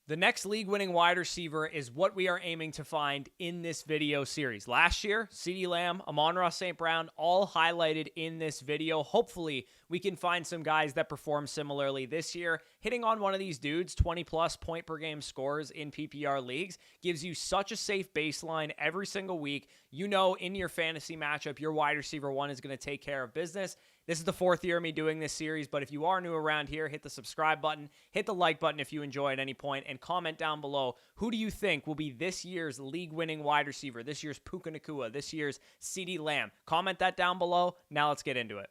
The next league-winning wide receiver is what we are aiming to find in this video series. Last year, CeeDee Lamb, Amon-Ra St. Brown, all highlighted in this video. Hopefully, we can find some guys that perform similarly this year. Hitting on one of these dudes, 20-plus point-per-game scores in PPR leagues, gives you such a safe baseline every single week. You know in your fantasy matchup, your wide receiver one is going to take care of business. This is the fourth year of me doing this series, but if you are new around here, hit the subscribe button, hit the like button if you enjoy at any point, and comment down below, who do you think will be this year's league-winning wide receiver, this year's Puka Nacua, this year's CeeDee Lamb? Comment that down below. Now let's get into it.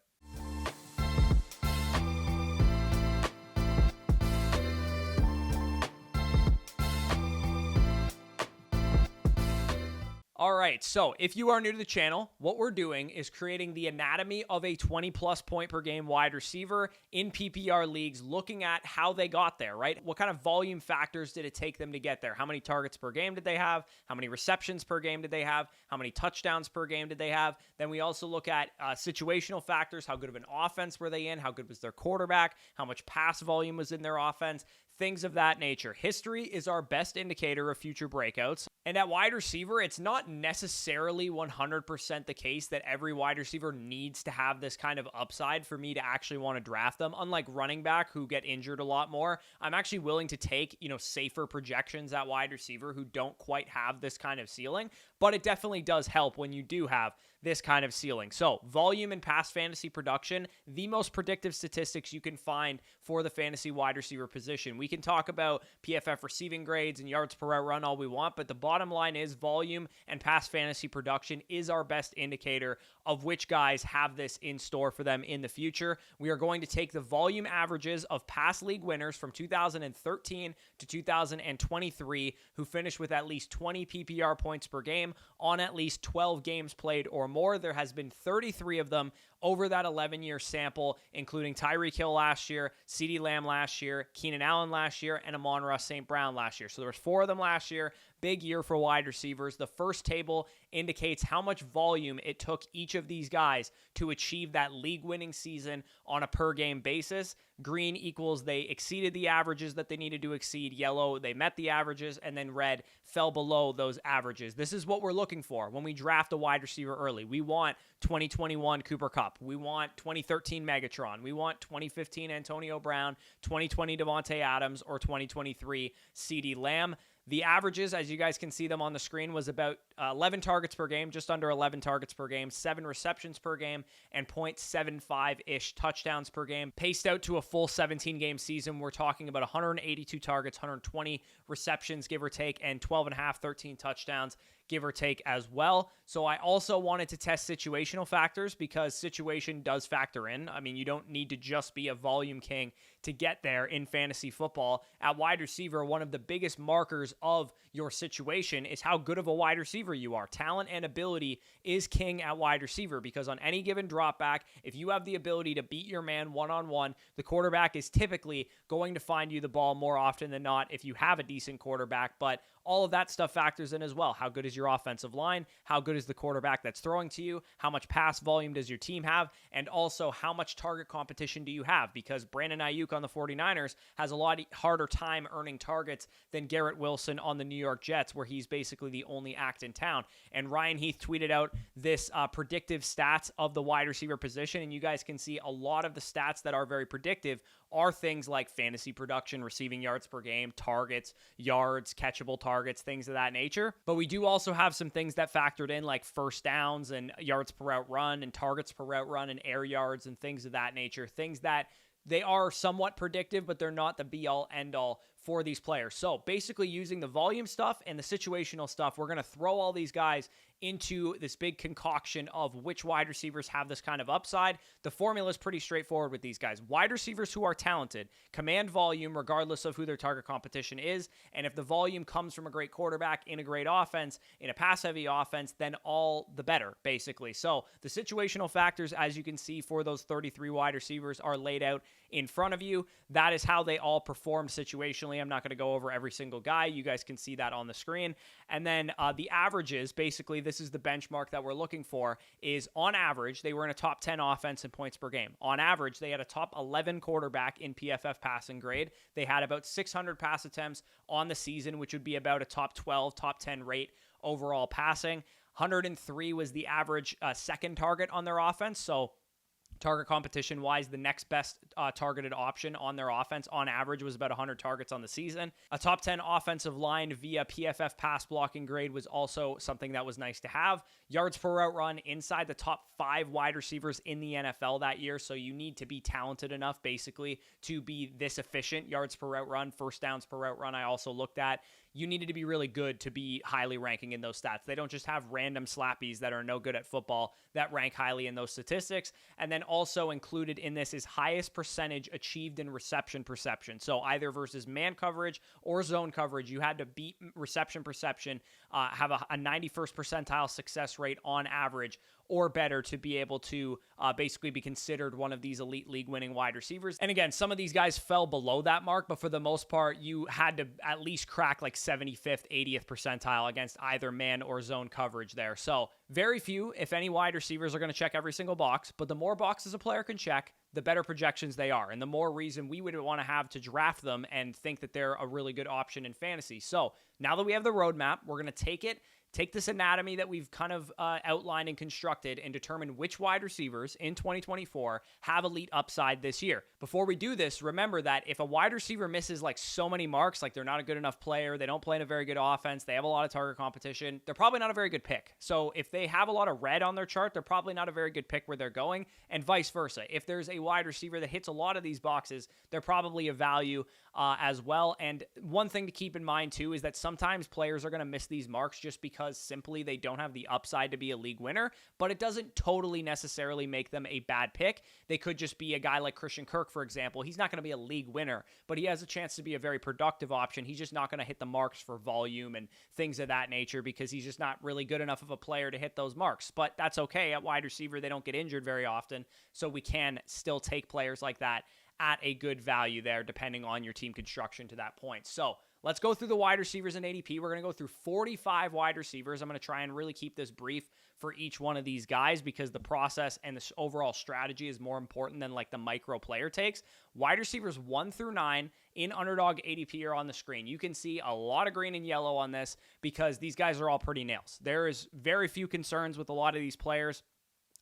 All right, so if you are new to the channel, what we're doing is creating the anatomy of a 20-plus point per game wide receiver in PPR leagues, looking at how they got there, right? What kind of volume factors did it take them to get there? How many targets per game did they have? How many receptions per game did they have? How many touchdowns per game did they have? Then we also look at situational factors. How good of an offense were they in? How good was their quarterback? How much pass volume was in their offense? Things of that nature. History is our best indicator of future breakouts. And at wide receiver, it's not necessarily 100% the case that every wide receiver needs to have this kind of upside for me to actually want to draft them. Unlike running back who get injured a lot more, I'm actually willing to take, safer projections at wide receiver who don't quite have this kind of ceiling, but it definitely does help when you do have this kind of ceiling. So volume and pass fantasy production, the most predictive statistics you can find for the fantasy wide receiver position. We can talk about PFF receiving grades and yards per route run all we want, but the bottom line is volume and pass fantasy production is our best indicator of which guys have this in store for them in the future. We are going to take the volume averages of past league winners from 2013 to 2023 who finished with at least 20 PPR points per game on at least 12 games played or more. There has been 33 of them over that 11-year sample, including Tyreek Hill last year, CeeDee Lamb last year, Keenan Allen last year, and Amon-Ra St. Brown last year. So there was 4 of them last year. Big year for wide receivers. The first table indicates how much volume it took each of these guys to achieve that league-winning season on a per-game basis. Green equals they exceeded the averages that they needed to exceed. Yellow, they met the averages. And then red fell below those averages. This is what we're looking for when we draft a wide receiver early. We want 2021 Cooper Kupp. We want 2013 Megatron. We want 2015 Antonio Brown, 2020 Devontae Adams, or 2023 CeeDee Lamb. The averages, as you guys can see them on the screen, was about 11 targets per game, just under 11 targets per game, 7 receptions per game, and 0.75-ish touchdowns per game. Paced out to a full 17-game season, we're talking about 182 targets, 120 receptions, give or take, and 12.5, 13 touchdowns, give or take as well. So I also wanted to test situational factors because situation does factor in. I mean, you don't need to just be a volume king to get there in fantasy football. At wide receiver, one of the biggest markers of your situation is how good of a wide receiver you are. Talent and ability is king at wide receiver because on any given drop back, if you have the ability to beat your man one-on-one, the quarterback is typically going to find you the ball more often than not if you have a decent quarterback, but all of that stuff factors in as well. How good is your offensive line? How good is the quarterback that's throwing to you? How much pass volume does your team have? And also, how much target competition do you have? Because Brandon Ayuk on the 49ers has a lot harder time earning targets than Garrett Wilson on the New York Jets, where he's basically the only act in town. And Ryan Heath tweeted out this predictive stats of the wide receiver position, and you guys can see a lot of the stats that are very predictive are things like fantasy production, receiving yards per game, targets, yards, catchable targets, things of that nature. But we do also have some things that factored in like first downs and yards per route run and targets per route run and air yards and things of that nature. Things that they are somewhat predictive, but they're not the be-all, end-all for these players. So basically using the volume stuff and the situational stuff, we're going to throw all these guys into this big concoction of which wide receivers have this kind of upside. The formula is pretty straightforward with these guys. Wide receivers who are talented command volume regardless of who their target competition is. And if the volume comes from a great quarterback in a great offense, in a pass-heavy offense, then all the better, basically. So the situational factors, as you can see for those 33 wide receivers, are laid out in front of you. That is how they all performed situationally. I'm not going to go over every single guy. You guys can see that on the screen. And then the averages, basically, this this is the benchmark that we're looking for, is on average, they were in a top 10 offense in points per game. On average, they had a top 11 quarterback in PFF passing grade. They had about 600 pass attempts on the season, which would be about a top 12, top 10 rate overall passing. 103 was the average second target on their offense. So target competition-wise, the next best targeted option on their offense on average was about 100 targets on the season. A top 10 offensive line via PFF pass blocking grade was also something that was nice to have. Yards per route run inside the top 5 wide receivers in the NFL that year, so you need to be talented enough basically to be this efficient. Yards per route run, first downs per route run I also looked at. You needed to be really good to be highly ranking in those stats. They don't just have random slappies that are no good at football that rank highly in those statistics. And then also included in this is highest percentage achieved in reception perception. So either versus man coverage or zone coverage, you had to beat reception perception, have a 91st percentile success rate on average or better to be able to basically be considered one of these elite league-winning wide receivers. And again, some of these guys fell below that mark, but for the most part, you had to at least crack like 75th, 80th percentile against either man or zone coverage there. So very few, if any, wide receivers are going to check every single box, but the more boxes a player can check, the better projections they are, and the more reason we would want to have to draft them and think that they're a really good option in fantasy. So now that we have the roadmap, we're going to take this anatomy that we've kind of outlined and constructed and determine which wide receivers in 2024 have elite upside this year. Before we do this, remember that if a wide receiver misses like so many marks, like they're not a good enough player, they don't play in a very good offense, they have a lot of target competition, they're probably not a very good pick. So if they have a lot of red on their chart, they're probably not a very good pick where they're going, and vice versa. If there's a wide receiver that hits a lot of these boxes, they're probably a value as well. And one thing to keep in mind too is that sometimes players are going to miss these marks just because simply they don't have the upside to be a league winner, but it doesn't totally necessarily make them a bad pick. They could just be a guy like Christian Kirk, for example. He's not going to be a league winner, but he has a chance to be a very productive option. He's just not going to hit the marks for volume and things of that nature because he's just not really good enough of a player to hit those marks. But that's okay. At wide receiver, they don't get injured very often, so we can still take players like that at a good value there, depending on your team construction to that point. So let's go through the wide receivers in ADP. We're going to go through 45 wide receivers. I'm going to try and really keep this brief for each one of these guys because the process and the overall strategy is more important than like the micro player takes. Wide receivers 1 through 9 in underdog ADP are on the screen. You can see a lot of green and yellow on this because these guys are all pretty nails. There is very few concerns with a lot of these players.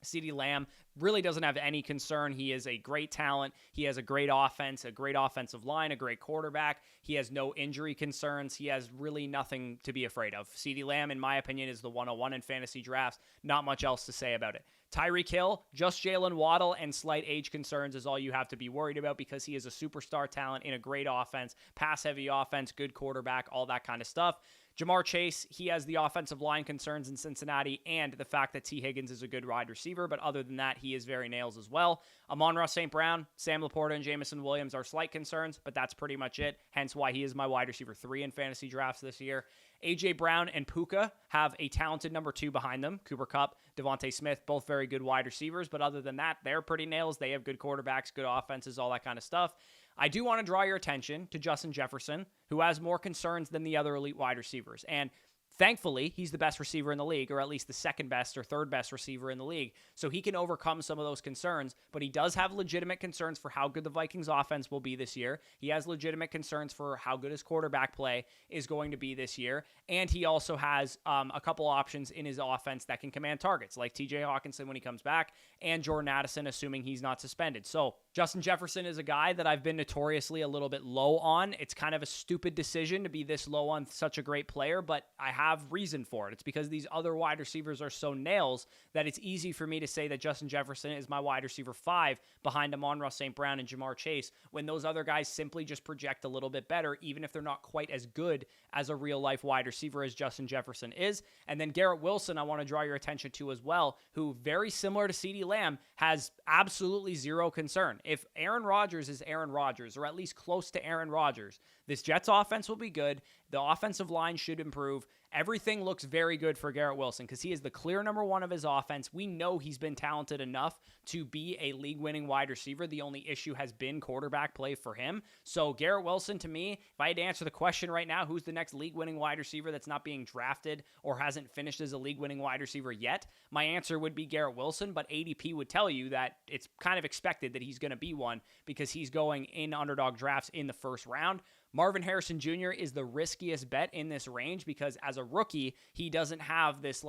CeeDee Lamb really doesn't have any concern. He is a great talent. He has a great offense, a great offensive line, a great quarterback. He has no injury concerns. He has really nothing to be afraid of. CeeDee Lamb, in my opinion, is the 101 in fantasy drafts. Not much else to say about it. Tyreek Hill, just Jalen Waddle, and slight age concerns is all you have to be worried about because he is a superstar talent in a great offense, pass-heavy offense, good quarterback, all that kind of stuff. Jamar Chase, he has the offensive line concerns in Cincinnati and the fact that T. Higgins is a good wide receiver, but other than that, he is very nails as well. Amon-Ra St. Brown, Sam Laporta, and Jameson Williams are slight concerns, but that's pretty much it, hence why he is my wide receiver 3 in fantasy drafts this year. A.J. Brown and Puka have a talented number 2 behind them. Cooper Kupp, Devontae Smith, both very good wide receivers, but other than that, they're pretty nails. They have good quarterbacks, good offenses, all that kind of stuff. I do want to draw your attention to Justin Jefferson, who has more concerns than the other elite wide receivers. And thankfully, he's the best receiver in the league, or at least the second best or third best receiver in the league. So he can overcome some of those concerns, but he does have legitimate concerns for how good the Vikings offense will be this year. He has legitimate concerns for how good his quarterback play is going to be this year. And he also has a couple options in his offense that can command targets, like TJ Hawkinson when he comes back, and Jordan Addison, assuming he's not suspended. So Justin Jefferson is a guy that I've been notoriously a little bit low on. It's kind of a stupid decision to be this low on such a great player, but I have reason for it. It's because these other wide receivers are so nails that it's easy for me to say that Justin Jefferson is my wide receiver 5 behind Amon-Ra St. Brown and Jamar Chase when those other guys simply just project a little bit better, even if they're not quite as good as a real-life wide receiver as Justin Jefferson is. And then Garrett Wilson, I want to draw your attention to as well, who, very similar to CeeDee Lamb, has absolutely zero concern. If Aaron Rodgers is Aaron Rodgers, or at least close to Aaron Rodgers, this Jets offense will be good. The offensive line should improve. everything looks very good for Garrett Wilson because he is the clear number one of his offense. We know he's been talented enough to be a league-winning wide receiver. The only issue has been quarterback play for him. So Garrett Wilson, to me, if I had to answer the question right now, who's the next league-winning wide receiver that's not being drafted or hasn't finished as a league-winning wide receiver yet, my answer would be Garrett Wilson, but ADP would tell you that it's kind of expected that he's going to be one because he's going in underdog drafts in the first round. Marvin Harrison Jr. is the riskiest bet in this range because as a rookie, he doesn't have this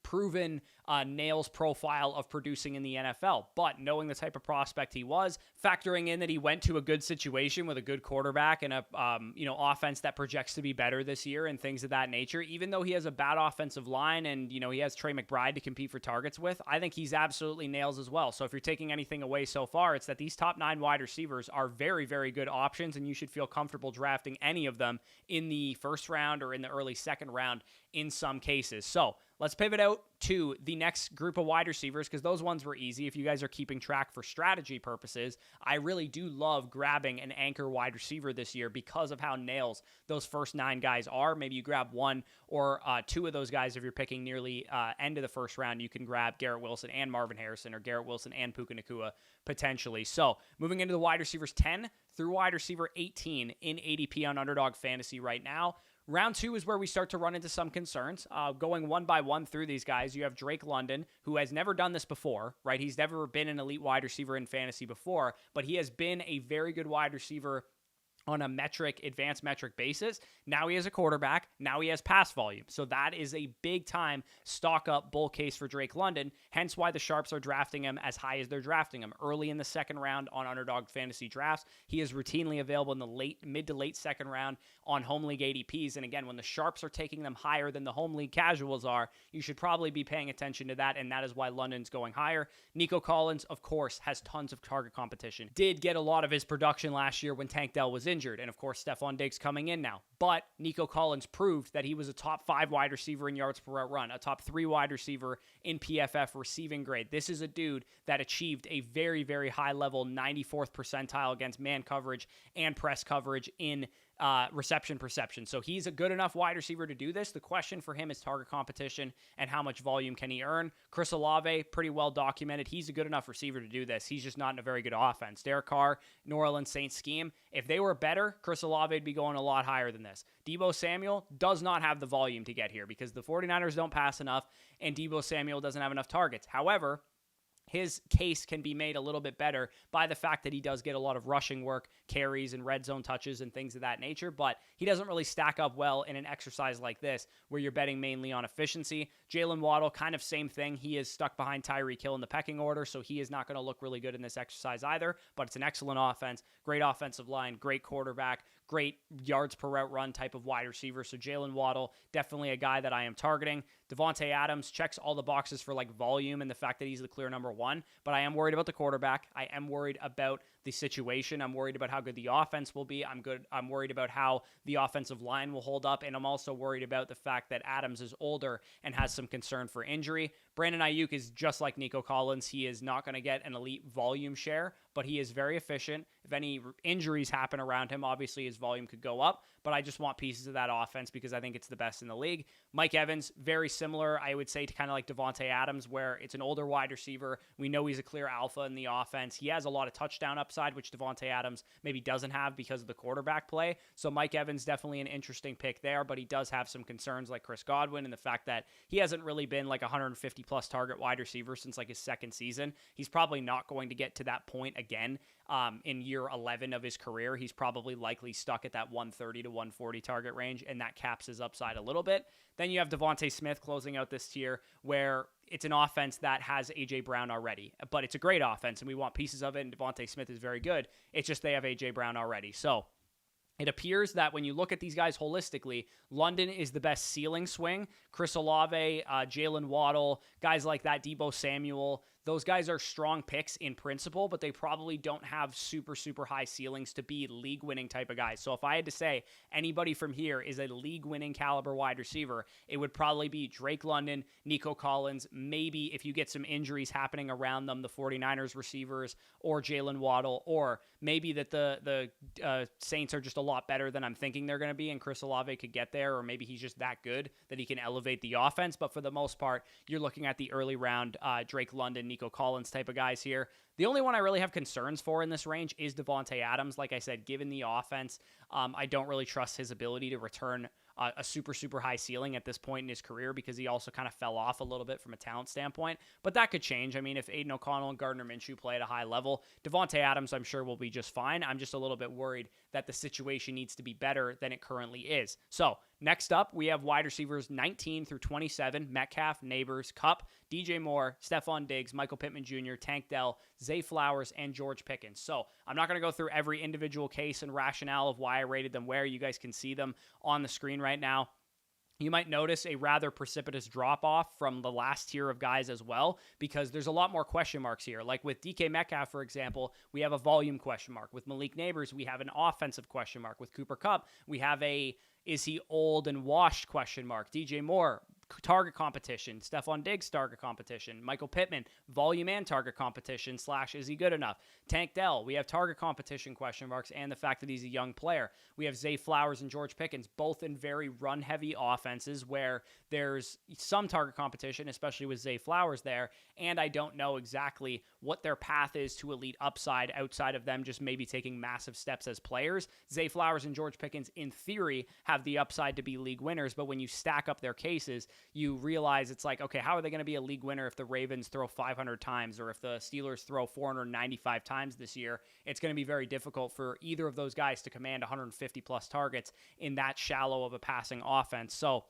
proven nails profile of producing in the NFL. But knowing the type of prospect he was, factoring in that he went to a good situation with a good quarterback and a offense that projects to be better this year and things of that nature, even though he has a bad offensive line and he has Trey McBride to compete for targets with, I think he's absolutely nails as well. So if you're taking anything away so far, it's that these top 9 wide receivers are very, very good options, and you should feel comfortable drafting any of them in the first round or in the early second round in some cases. So let's pivot out to the next group of wide receivers because those ones were easy. If you guys are keeping track for strategy purposes, I really do love grabbing an anchor wide receiver this year because of how nails those first 9 guys are. Maybe you grab 1 or 2 of those guys if you're picking nearly end of the first round. You can grab Garrett Wilson and Marvin Harrison or Garrett Wilson and Puka Nacua potentially. So moving into the wide receivers 10 through wide receiver 18 in ADP on Underdog Fantasy right now. Round 2 is where we start to run into some concerns. Going one by one through these guys, you have Drake London, who has never done this before, right? He's never been an elite wide receiver in fantasy before, but he has been a very good wide receiver on a advanced metric basis. Now he has a quarterback. Now he has pass volume. So that is a big time stock up bull case for Drake London. Hence why the Sharps are drafting him as high as they're drafting him early in the second round on Underdog Fantasy drafts. He is routinely available in the mid to late second round on home league ADPs. And again, when the Sharps are taking them higher than the home league casuals are, you should probably be paying attention to that. And that is why London's going higher. Nico Collins, of course, has tons of target competition. Did get a lot of his production last year when Tank Dell was injured. And of course, Stephon Diggs coming in now. But Nico Collins proved that he was a top 5 wide receiver in yards per route run, a top 3 wide receiver in PFF receiving grade. This is a dude that achieved a very, very high level 94th percentile against man coverage and press coverage in reception perception. So he's a good enough wide receiver to do this. The question for him is target competition and how much volume can he earn. Chris Olave, pretty well documented. He's a good enough receiver to do this. He's just not in a very good offense. Derek Carr, New Orleans Saints scheme. If they were better, Chris Olave would be going a lot higher than this. Deebo Samuel does not have the volume to get here because the 49ers don't pass enough and Deebo Samuel doesn't have enough targets. However, his case can be made a little bit better by the fact that he does get a lot of rushing work, carries, and red zone touches and things of that nature, but he doesn't really stack up well in an exercise like this where you're betting mainly on efficiency. Jalen Waddle, kind of same thing. He is stuck behind Tyreek Hill in the pecking order, so he is not going to look really good in this exercise either, but it's an excellent offense, great offensive line, great quarterback, great yards per route run type of wide receiver. So Jalen Waddle, definitely a guy that I am targeting. Devontae Adams checks all the boxes for volume and the fact that he's the clear number 1, but I am worried about the quarterback. I am worried about the situation. I'm worried about how good the offense will be. I'm worried about how the offensive line will hold up, and I'm also worried about the fact that Adams is older and has some concern for injury. Brandon Ayuk is just like Nico Collins. He is not going to get an elite volume share, but he is very efficient. If any injuries happen around him, obviously his volume could go up, but I just want pieces of that offense because I think it's the best in the league. Mike Evans, very similar, I would say, to kind of like Devontae Adams, where it's an older wide receiver. We know he's a clear alpha in the offense. He has a lot of touchdown upside, which Devontae Adams maybe doesn't have because of the quarterback play. So Mike Evans, definitely an interesting pick there, but he does have some concerns like Chris Godwin and the fact that he hasn't really been like 150 plus target wide receiver since like his second season. He's probably not going to get to that point again in year 11 of his career. He's probably likely stuck at that 130 to 140 target range, and that caps his upside a little bit. Then you have Devontae Smith closing out this tier, where it's an offense that has A.J. Brown already, but it's a great offense, and we want pieces of it, and Devontae Smith is very good. It's just they have A.J. Brown already. So it appears that when you look at these guys holistically, London is the best ceiling swing. Chris Olave, Jalen Waddle, guys like that, Deebo Samuel, those guys are strong picks in principle, but they probably don't have super, super high ceilings to be league-winning type of guys. So if I had to say anybody from here is a league-winning caliber wide receiver, it would probably be Drake London, Nico Collins, maybe if you get some injuries happening around them, the 49ers receivers, or Jalen Waddle, or maybe that the Saints are just a lot better than I'm thinking they're going to be, and Chris Olave could get there, or maybe he's just that good that he can elevate the offense. But for the most part, you're looking at the early round Drake London, Nico Collins type of guys here. The only one I really have concerns for in this range is Devontae Adams. Like I said, given the offense, I don't really trust his ability to return a super, super high ceiling at this point in his career, because he also kind of fell off a little bit from a talent standpoint. But that could change. I mean, if Aiden O'Connell and Gardner Minshew play at a high level, Devontae Adams, I'm sure, will be just fine. I'm just a little bit worried that the situation needs to be better than it currently is. So next up, we have wide receivers 19 through 27, Metcalf, Neighbors, Kupp, DJ Moore, Stephon Diggs, Michael Pittman Jr., Tank Dell, Zay Flowers, and George Pickens. So I'm not going to go through every individual case and rationale of why I rated them where. You guys can see them on the screen right now. You might notice a rather precipitous drop-off from the last tier of guys as well, because there's a lot more question marks here. Like with DK Metcalf, for example, we have a volume question mark. With Malik Neighbors, we have an offensive question mark. With Cooper Kupp, we have a is he old and washed question mark. DJ Moore, target competition. Stephon Diggs, target competition. Michael Pittman, volume and target competition / is he good enough? Tank Dell, we have target competition question marks and the fact that he's a young player. We have Zay Flowers and George Pickens, both in very run-heavy offenses where there's some target competition, especially with Zay Flowers there, and I don't know exactly what their path is to elite upside outside of them just maybe taking massive steps as players. Zay Flowers and George Pickens, in theory, have the upside to be league winners, but when you stack up their cases, you realize it's like, okay, how are they going to be a league winner if the Ravens throw 500 times or if the Steelers throw 495 times this year? It's going to be very difficult for either of those guys to command 150 plus targets in that shallow of a passing offense. So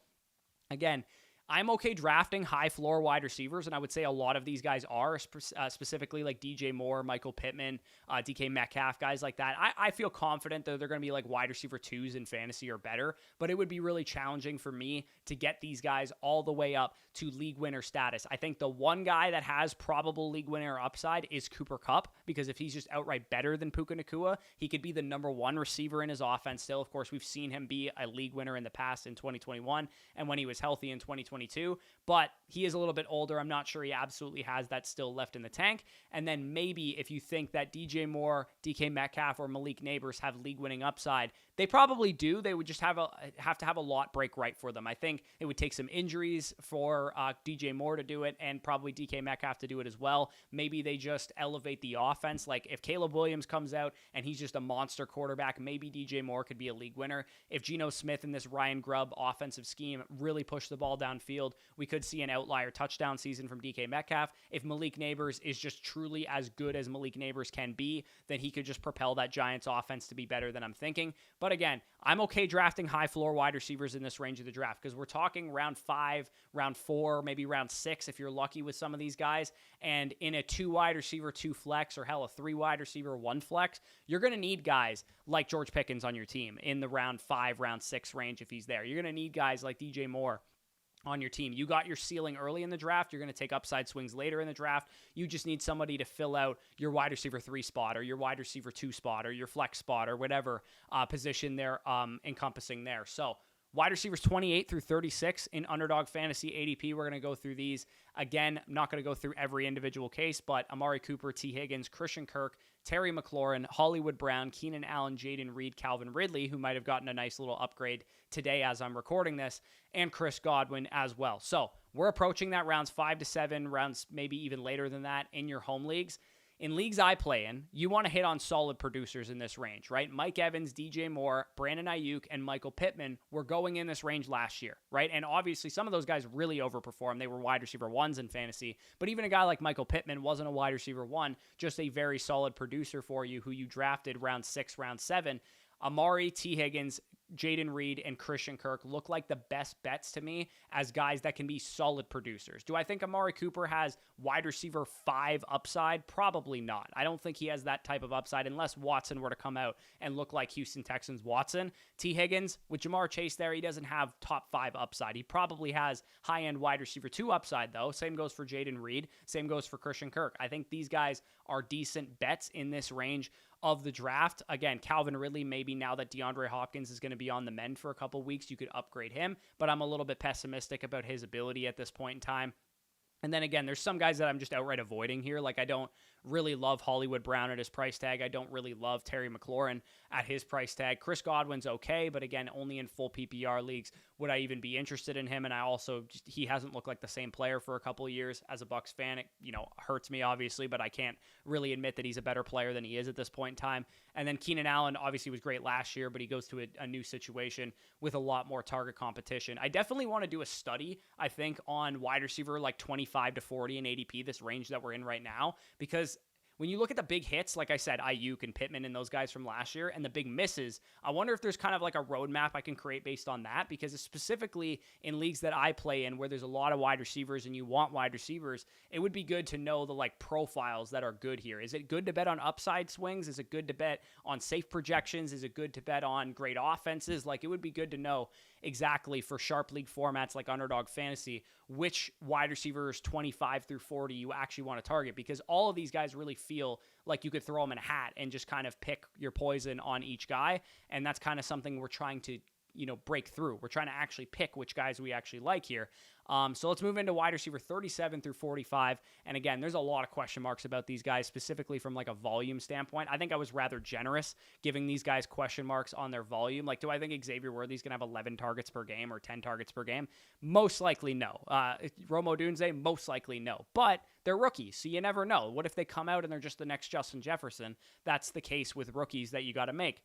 again, I'm okay drafting high floor wide receivers, and I would say a lot of these guys are, specifically like DJ Moore, Michael Pittman, DK Metcalf, guys like that. I feel confident that they're going to be like wide receiver 2s in fantasy or better, but it would be really challenging for me to get these guys all the way up to league winner status. I think the one guy that has probable league winner upside is Cooper Kupp, because if he's just outright better than Puka Nacua, he could be the number one receiver in his offense still. Of course, we've seen him be a league winner in the past in 2021 and when he was healthy in 2022, but he is a little bit older. I'm not sure he absolutely has that still left in the tank. And then maybe if you think that DJ Moore, DK Metcalf, or Malik Neighbors have league-winning upside, they probably do. They would just have to have a lot break right for them. I think it would take some injuries for DJ Moore to do it, and probably DK Metcalf to do it as well. Maybe they just elevate the offense. Like if Caleb Williams comes out and he's just a monster quarterback, maybe DJ Moore could be a league winner. If Geno Smith and this Ryan Grubb offensive scheme really push the ball downfield, we could see an outlier touchdown season from DK Metcalf. If Malik Neighbors is just truly as good as Malik Neighbors can be, then he could just propel that Giants offense to be better than I'm thinking. But again, I'm okay drafting high floor wide receivers in this range of the draft, because we're talking round 5, round 4, maybe round 6 if you're lucky with some of these guys. And in a 2 wide receiver, 2 flex, or hell, a 3 wide receiver, 1 flex, you're going to need guys like George Pickens on your team in the round 5, round 6 range if he's there. You're going to need guys like DJ Moore on your team. You got your ceiling early in the draft. You're going to take upside swings later in the draft. You just need somebody to fill out your wide receiver 3 spot or your wide receiver 2 spot or your flex spot or whatever position they're encompassing there. So wide receivers 28 through 36 in Underdog Fantasy ADP. We're going to go through these. Again, I'm not going to go through every individual case, but Amari Cooper, T. Higgins, Christian Kirk, Terry McLaurin, Hollywood Brown, Keenan Allen, Jaden Reed, Calvin Ridley, who might have gotten a nice little upgrade today as I'm recording this, and Chris Godwin as well. So we're approaching that rounds 5 to 7, rounds maybe even later than that in your home leagues. In leagues I play in, you want to hit on solid producers in this range, right? Mike Evans, DJ Moore, Brandon Ayuk, and Michael Pittman were going in this range last year, right? And obviously some of those guys really overperformed. They were wide receiver 1s in fantasy, but even a guy like Michael Pittman wasn't a wide receiver 1, just a very solid producer for you who you drafted round 6, round 7. Amari, T. Higgins, Jayden Reed and Christian Kirk look like the best bets to me as guys that can be solid producers. Do I think Amari Cooper has wide receiver 5 upside? Probably not. I don't think he has that type of upside unless Watson were to come out and look like Houston Texans Watson. T. Higgins, with Jamar Chase there, he doesn't have top 5 upside. He probably has high-end wide receiver 2 upside, though. Same goes for Jayden Reed. Same goes for Christian Kirk. I think these guys are decent bets in this range of the draft. Again, Calvin Ridley, maybe now that DeAndre Hopkins is going to be on the mend for a couple weeks, you could upgrade him, but I'm a little bit pessimistic about his ability at this point in time. And then again, there's some guys that I'm just outright avoiding here. Like, I don't really love Hollywood Brown at his price tag. I don't really love Terry McLaurin at his price tag. Chris Godwin's okay, but again, only in full PPR leagues would I even be interested in him. And I also he hasn't looked like the same player for a couple of years. As a Bucs fan, it hurts me obviously, but I can't really admit that he's a better player than he is at this point in time. And then Keenan Allen obviously was great last year, but he goes to a new situation with a lot more target competition. I definitely want to do a study, I think, on wide receiver like 25 to 40 in ADP, this range that we're in right now, because when you look at the big hits, like I said, Ayuk and Pittman and those guys from last year, and the big misses, I wonder if there's kind of like a roadmap I can create based on that, because specifically in leagues that I play in where there's a lot of wide receivers and you want wide receivers, it would be good to know the like profiles that are good here. Is it good to bet on upside swings? Is it good to bet on safe projections? Is it good to bet on great offenses? Like, it would be good to know exactly for sharp league formats like Underdog Fantasy, which wide receivers 25 through 40 you actually want to target, because all of these guys really feel like you could throw them in a hat and just kind of pick your poison on each guy. And that's kind of something we're trying to, break through. We're trying to actually pick which guys we actually like here. So let's move into wide receiver 37 through 45. And again, there's a lot of question marks about these guys, specifically from like a volume standpoint. I think I was rather generous giving these guys question marks on their volume. Like, do I think Xavier Worthy's going to have 11 targets per game or 10 targets per game? Most likely no. Rome Odunze, most likely no. But they're rookies, so you never know. What if they come out and they're just the next Justin Jefferson? That's the case with rookies that you got to make.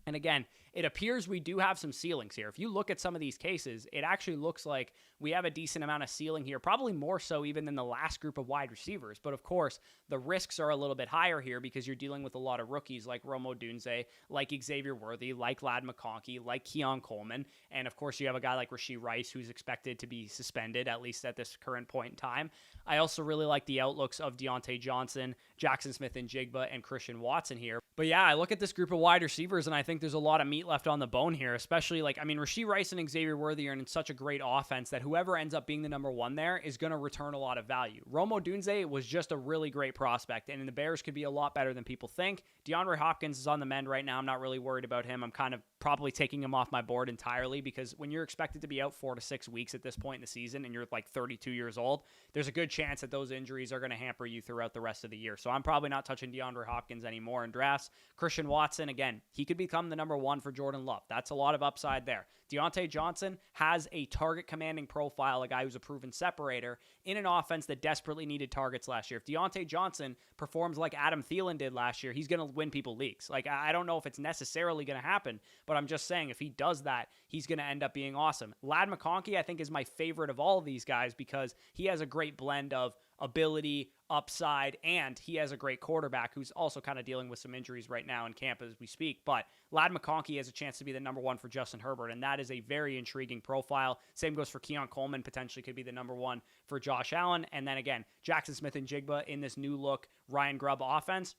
And again, it appears we do have some ceilings here. If you look at some of these cases, it actually looks like we have a decent amount of ceiling here, probably more so even than the last group of wide receivers. But of course, the risks are a little bit higher here because you're dealing with a lot of rookies like Rome Odunze, like Xavier Worthy, like Ladd McConkey, like Keon Coleman. And of course, you have a guy like Rashee Rice who's expected to be suspended, at least at this current point in time. I also really like the outlooks of Deontay Johnson, Jackson Smith-Njigba, and Christian Watson here. But yeah, I look at this group of wide receivers and I think there's a lot of meat left on the bone here, especially Rashee Rice and Xavier Worthy are in such a great offense that whoever ends up being the number one there is going to return a lot of value. Rome Odunze was just a really great prospect, and the Bears could be a lot better than people think. DeAndre Hopkins is on the mend right now. I'm not really worried about him. I'm kind of probably taking him off my board entirely because when you're expected to be out 4 to 6 weeks at this point in the season and you're like 32 years old, there's a good chance that those injuries are going to hamper you throughout the rest of the year. So I'm probably not touching DeAndre Hopkins anymore in drafts. Christian Watson, again, he could become the number one for Jordan Love. That's a lot of upside there. Deontay Johnson has a target commanding profile, a guy who's a proven separator in an offense that desperately needed targets last year. If Deontay Johnson performs like Adam Thielen did last year, he's going to win people leagues. Like, I don't know if it's necessarily going to happen, but I'm just saying if he does that, he's going to end up being awesome. Ladd McConkey, I think, is my favorite of all of these guys because he has a great blend of ability, upside, and he has a great quarterback who's also kind of dealing with some injuries right now in camp as we speak. But Ladd McConkey has a chance to be the number one for Justin Herbert, and that is a very intriguing profile. Same goes for Keon Coleman, potentially could be the number one for Josh Allen. And then again, Jackson Smith-Njigba in this new look Ryan Grubb offense.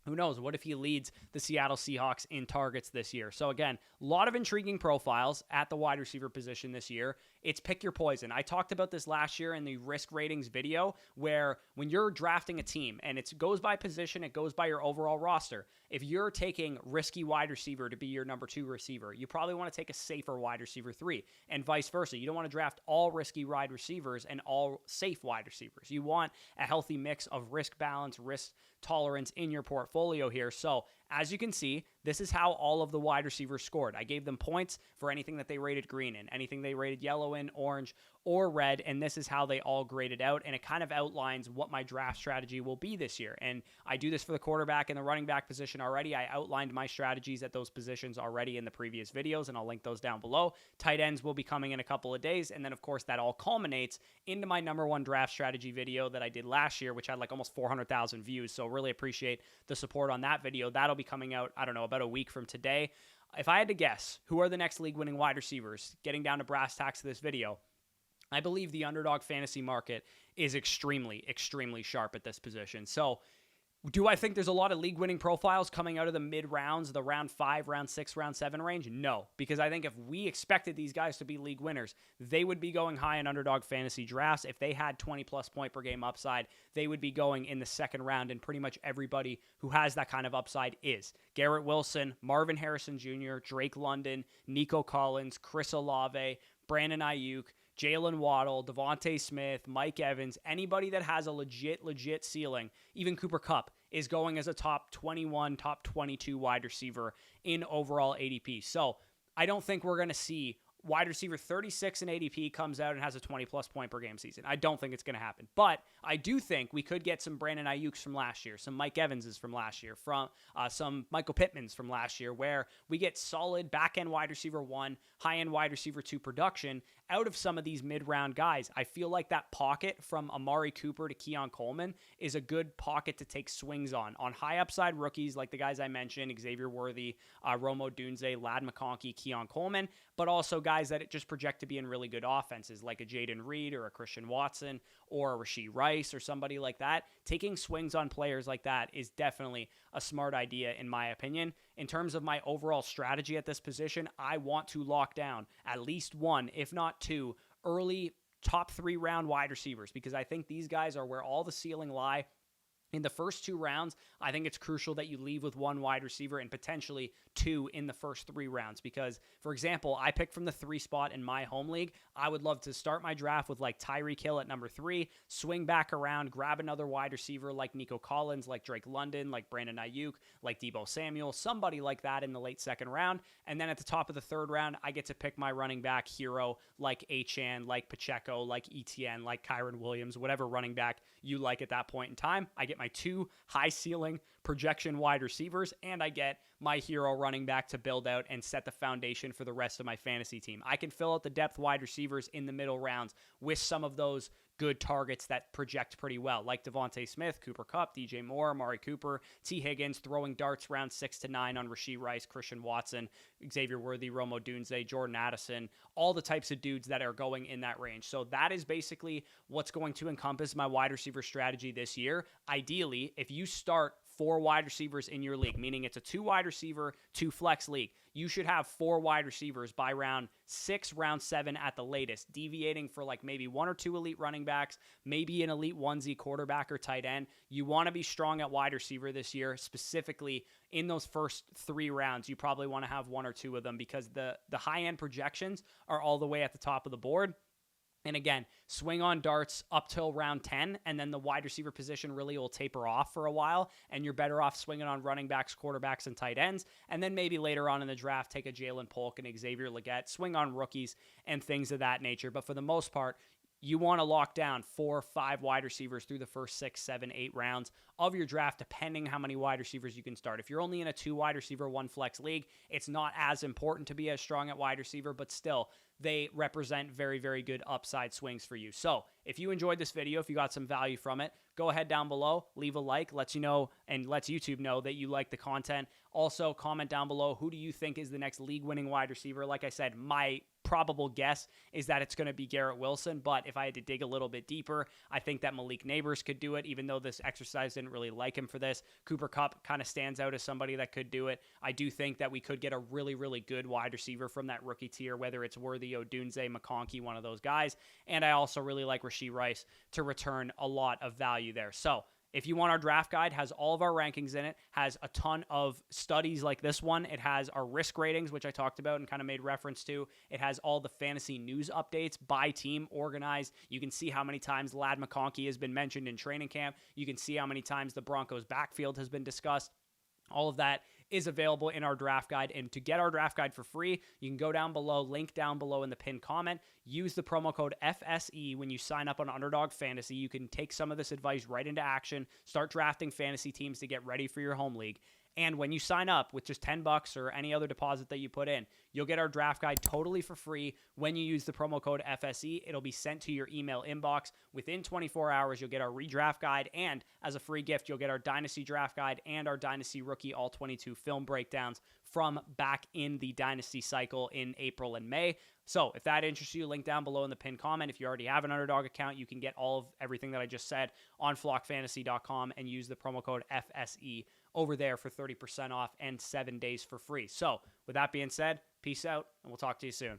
Who knows? What if he leads the Seattle Seahawks in targets this year? So again, a lot of intriguing profiles at the wide receiver position this year. It's pick your poison. I talked about this last year in the risk ratings video where when you're drafting a team and it goes by position, it goes by your overall roster. If you're taking risky wide receiver to be your number 2 receiver, you probably want to take a safer wide receiver 3 and vice versa. You don't want to draft all risky wide receivers and all safe wide receivers. You want a healthy mix of risk balance, risk tolerance in your portfolio here. So as you can see, this is how all of the wide receivers scored. I gave them points for anything that they rated green in, anything they rated yellow in, orange, or red, and this is how they all graded out, and it kind of outlines what my draft strategy will be this year. And I do this for the quarterback and the running back position already. I outlined my strategies at those positions already in the previous videos, and I'll link those down below. Tight ends will be coming in a couple of days, and then of course that all culminates into my number one draft strategy video that I did last year, which had like almost 400,000 views, so really appreciate the support on that video. That'll be coming out, I don't know, about a week from today. If I had to guess who are the next league-winning wide receivers, getting down to brass tacks of this video, I believe the underdog fantasy market is extremely, extremely sharp at this position. So do I think there's a lot of league-winning profiles coming out of the mid-rounds, the round 5, round 6, round 7 range? No, because I think if we expected these guys to be league winners, they would be going high in underdog fantasy drafts. If they had 20-plus point per game upside, they would be going in the second round, and pretty much everybody who has that kind of upside is. Garrett Wilson, Marvin Harrison Jr., Drake London, Nico Collins, Chris Olave, Brandon Ayuk, Jalen Waddle, Devontae Smith, Mike Evans, anybody that has a legit ceiling, even Cooper Kupp, is going as a top 21, top 22 wide receiver in overall ADP. So I don't think we're going to see wide receiver 36 in ADP comes out and has a 20-plus point per game season. I don't think it's going to happen. But I do think we could get some Brandon Ayuk's from last year, some Mike Evanses from last year, from some Michael Pittmans from last year, where we get solid back-end wide receiver 1, high-end wide receiver 2 production out of some of these mid-round guys. I feel like that pocket from Amari Cooper to Keon Coleman is a good pocket to take swings on high upside rookies like the guys I mentioned, Xavier Worthy, Rome Odunze, Ladd McConkey, Keon Coleman, but also guys that just project to be in really good offenses like a Jaden Reed or a Christian Watson or a Rashee Rice or somebody like that. Taking swings on players like that is definitely a smart idea in my opinion. In terms of my overall strategy at this position, I want to lock down at least one, if not two, early top 3 round wide receivers, because I think these guys are where all the ceiling lie. In the first 2 rounds, I think it's crucial that you leave with 1 wide receiver and potentially 2 in the first 3 rounds. Because, for example, I picked from the 3 spot in my home league. I would love to start my draft with like Tyreek Hill at number 3, swing back around, grab another wide receiver like Nico Collins, like Drake London, like Brandon Ayuk, like Deebo Samuel, somebody like that in the late second round. And then at the top of the 3rd round, I get to pick my running back hero like Achane, like Pacheco, like ETN, like Kyron Williams, whatever running back you like at that point in time. I get my 2 high ceiling projection wide receivers, and I get my hero running back to build out and set the foundation for the rest of my fantasy team. I can fill out the depth wide receivers in the middle rounds with some of those good targets that project pretty well, like Devontae Smith, Cooper Kupp, DJ Moore, Amari Cooper, T. Higgins, throwing darts round 6 to 9 on Rashee Rice, Christian Watson, Xavier Worthy, Rome Odunze, Jordan Addison, all the types of dudes that are going in that range. So that is basically what's going to encompass my wide receiver strategy this year. Ideally, if you start 4 wide receivers in your league, meaning it's a 2 wide receiver, 2 flex league, you should have 4 wide receivers by round 6, round 7 at the latest, deviating for like maybe 1 or 2 elite running backs, maybe an elite onesie quarterback or tight end. You want to be strong at wide receiver this year, specifically in those first 3 rounds. You probably want to have 1 or 2 of them because the high-end projections are all the way at the top of the board. And again, swing on darts up till round 10, and then the wide receiver position really will taper off for a while, and you're better off swinging on running backs, quarterbacks, and tight ends. And then maybe later on in the draft, take a Jalen Polk and Xavier Legette, swing on rookies and things of that nature. But for the most part, you want to lock down 4 or 5 wide receivers through the first 6, 7, 8 rounds of your draft, depending how many wide receivers you can start. If you're only in a 2 wide receiver, 1 flex league, it's not as important to be as strong at wide receiver, but still, they represent very, very good upside swings for you. So if you enjoyed this video, if you got some value from it, go ahead down below, leave a like, lets you know and lets YouTube know that you like the content. Also, comment down below, who do you think is the next league-winning wide receiver? Like I said, my probable guess is that it's going to be Garrett Wilson, but if I had to dig a little bit deeper, I think that Malik Neighbors could do it, even though this exercise didn't really like him for this. Cooper Kupp kind of stands out as somebody that could do it. I do think that we could get a really, really good wide receiver from that rookie tier, whether it's Worthy, Odunze, McConkey, one of those guys, and I also really like Rashee Rice to return a lot of value there. So if you want our draft guide, has all of our rankings in it, has a ton of studies like this one. It has our risk ratings, which I talked about and kind of made reference to. It has all the fantasy news updates by team organized. You can see how many times Ladd McConkey has been mentioned in training camp. You can see how many times the Broncos backfield has been discussed. All of that is available in our draft guide. And to get our draft guide for free, you can go down below, link down below in the pinned comment. Use the promo code FSE when you sign up on Underdog Fantasy. You can take some of this advice right into action, start drafting fantasy teams to get ready for your home league. And when you sign up with just $10 or any other deposit that you put in, you'll get our draft guide totally for free. When you use the promo code FSE, it'll be sent to your email inbox. Within 24 hours, you'll get our redraft guide. And as a free gift, you'll get our Dynasty draft guide and our Dynasty rookie all 22 film breakdowns from back in the Dynasty cycle in April and May. So if that interests you, link down below in the pinned comment. If you already have an Underdog account, you can get all of everything that I just said on flockfantasy.com and use the promo code FSE over there for 30% off and 7 days for free. So with that being said, peace out, and we'll talk to you soon.